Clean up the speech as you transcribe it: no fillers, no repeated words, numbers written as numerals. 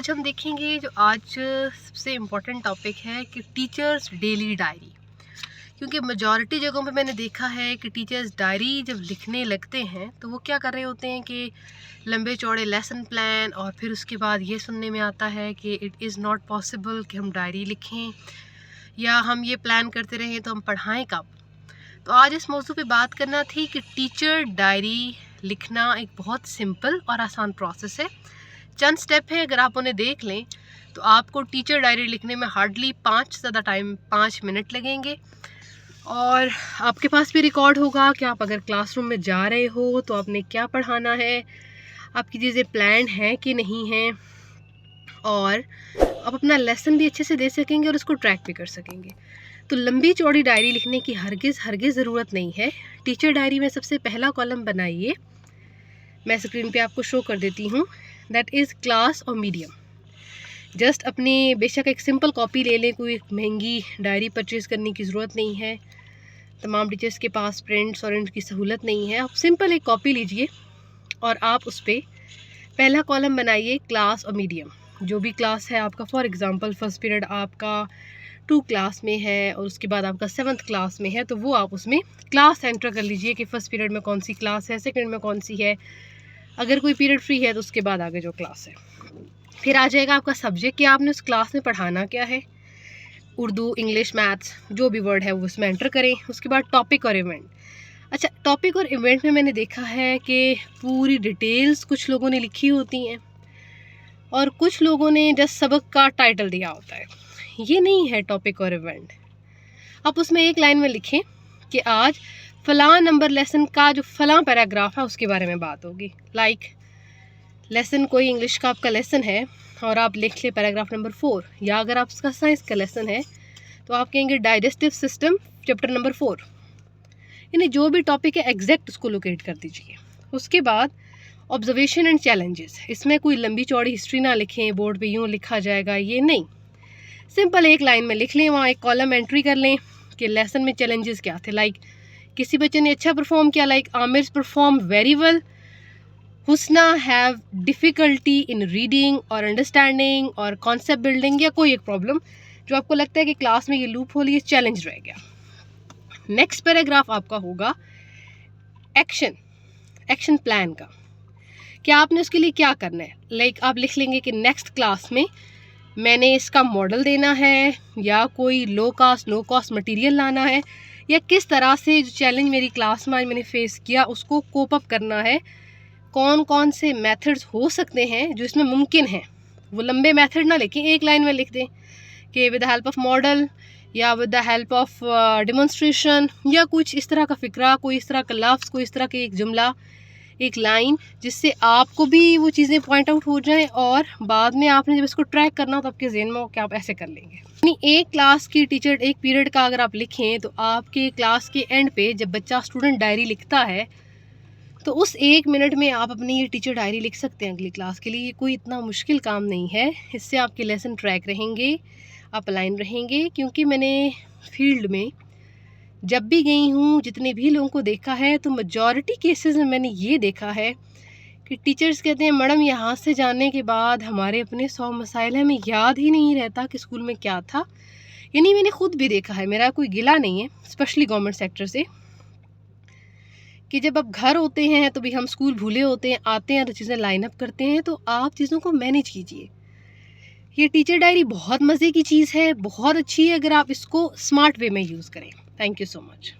आज हम देखेंगे जो आज सबसे इम्पोर्टेंट टॉपिक है कि टीचर्स डेली डायरी। क्योंकि मेजॉरिटी जगहों पे मैंने देखा है कि टीचर्स डायरी जब लिखने लगते हैं तो वो क्या कर रहे होते हैं कि लंबे चौड़े लेसन प्लान, और फिर उसके बाद ये सुनने में आता है कि इट इज़ नॉट पॉसिबल कि हम डायरी लिखें, या हम ये प्लान करते रहें तो हम पढ़ाएं कब। तो आज इस मौजू पे बात करना थी कि टीचर डायरी लिखना एक बहुत सिंपल और आसान प्रोसेस है। चंद स्टेप है, अगर आप उन्हें देख लें तो आपको टीचर डायरी लिखने में हार्डली 5 मिनट लगेंगे, और आपके पास भी रिकॉर्ड होगा कि आप अगर क्लासरूम में जा रहे हो तो आपने क्या पढ़ाना है, आपकी चीज़ें प्लान हैं कि नहीं हैं, और आप अपना लेसन भी अच्छे से दे सकेंगे और उसको ट्रैक भी कर सकेंगे। तो लंबी चौड़ी डायरी लिखने की हरगिज़ ज़रूरत नहीं है। टीचर डायरी में सबसे पहला कॉलम बनाइए, मैं स्क्रीन पे आपको शो कर देती हूँ, दैट इज़ क्लास और मीडियम। जस्ट अपनी बेशक एक सिंपल कॉपी ले लें, कोई महंगी डायरी परचेज़ करने की ज़रूरत नहीं है। तमाम टीचर्स के पास प्रिंट्स और इनकी सहूलत नहीं है। आप सिंपल एक कॉपी लीजिए और आप उस पर पहला कॉलम बनाइए क्लास और मीडियम। जो भी क्लास है आपका, फॉर एग्ज़ाम्पल फर्स्ट पीरियड आपका 2 क्लास में है और उसके बाद आपका 7th क्लास में है, तो वो आप उसमें क्लास एंटर कर लीजिए कि फ़र्स्ट पीरियड में कौन सी क्लास है, सेकंड में कौन सी है, अगर कोई पीरियड फ्री है तो उसके बाद आगे जो क्लास है। फिर आ जाएगा आपका सब्जेक्ट कि आपने उस क्लास में पढ़ाना क्या है, उर्दू, इंग्लिश, मैथ्स, जो भी वर्ड है वो उसमें एंटर करें। उसके बाद टॉपिक और इवेंट। अच्छा, टॉपिक और इवेंट में मैंने देखा है कि पूरी डिटेल्स कुछ लोगों ने लिखी होती हैं और कुछ लोगों ने जस्ट सबक का टाइटल दिया होता है। ये नहीं है टॉपिक और इवेंट। आप उसमें एक लाइन में लिखें कि आज फ़लाँ नंबर लेसन का जो फ़लाँ पैराग्राफ है उसके बारे में बात होगी। लाइक लेसन कोई इंग्लिश का आपका लेसन है और आप लिख ले पैराग्राफ नंबर 4, या अगर आपका साइंस का लेसन है तो आप कहेंगे डाइजेस्टिव सिस्टम चैप्टर नंबर 4। यानी जो भी टॉपिक है एग्जैक्ट उसको लोकेट कर दीजिए। उसके बाद ऑब्जर्वेशन एंड चैलेंजेस। इसमें कोई लंबी चौड़ी हिस्ट्री ना लिखें, बोर्ड पे यूँ लिखा जाएगा, ये नहीं। सिंपल एक लाइन में लिख लें, वहाँ एक कॉलम एंट्री कर लें कि लेसन में चैलेंजेस क्या थे। लाइक किसी बच्चे ने अच्छा परफॉर्म किया, like Aamir perform very well, Husna have difficulty in reading और अंडरस्टैंडिंग और कॉन्सेप्ट बिल्डिंग, या कोई एक प्रॉब्लम जो आपको लगता है कि क्लास में ये लूप होल, ये चैलेंज रह गया। नेक्स्ट पैराग्राफ आपका होगा एक्शन प्लान का, कि आपने उसके लिए क्या करना है। लाइक आप लिख लेंगे कि नेक्स्ट क्लास में मैंने इसका मॉडल देना है, या कोई low cost no cost material लाना है, या किस तरह से जो चैलेंज मेरी क्लास में आज मैंने फेस किया उसको कोप अप करना है। कौन कौन से मेथड्स हो सकते हैं जो इसमें मुमकिन हैं। वो लंबे मेथड ना लिखें, एक लाइन में लिख दें कि with the help of model, या with the help of demonstration, या कुछ इस तरह का फ़िक्रा, कोई इस तरह का लफ्ज़, कोई इस तरह का एक जुमला, एक लाइन, जिससे आपको भी वो चीज़ें पॉइंट आउट हो जाएं, और बाद में आपने जब इसको ट्रैक करना हो तो आपके ज़हन में हो कि आप ऐसे कर लेंगे। यानी एक क्लास की टीचर एक पीरियड का अगर आप लिखें तो आपके क्लास के एंड पे जब बच्चा स्टूडेंट डायरी लिखता है तो उस 1 मिनट में आप अपनी ये टीचर डायरी लिख सकते हैं अगली क्लास के लिए। ये कोई इतना मुश्किल काम नहीं है। इससे आपके लेसन ट्रैक रहेंगे, आप अलाइन रहेंगे। क्योंकि मैंने फील्ड में जब भी गई हूँ, जितने भी लोगों को देखा है, तो मेजॉरिटी केसेस में मैंने ये देखा है कि टीचर्स कहते हैं मैडम यहाँ से जाने के बाद हमारे अपने 100 मसाइल हैं, हमें याद ही नहीं रहता कि स्कूल में क्या था। यानी मैंने खुद भी देखा है, मेरा कोई गिला नहीं है, स्पेशली गवर्नमेंट सेक्टर से, कि जब आप घर होते हैं तो भी हम स्कूल भूले होते हैं, आते हैं तो चीज़ें लाइन अप करते हैं। तो आप चीज़ों को मैनेज कीजिए। ये टीचर डायरी बहुत मज़े की चीज़ है, बहुत अच्छी है अगर आप इसको स्मार्ट वे में यूज़ करें। Thank you so much.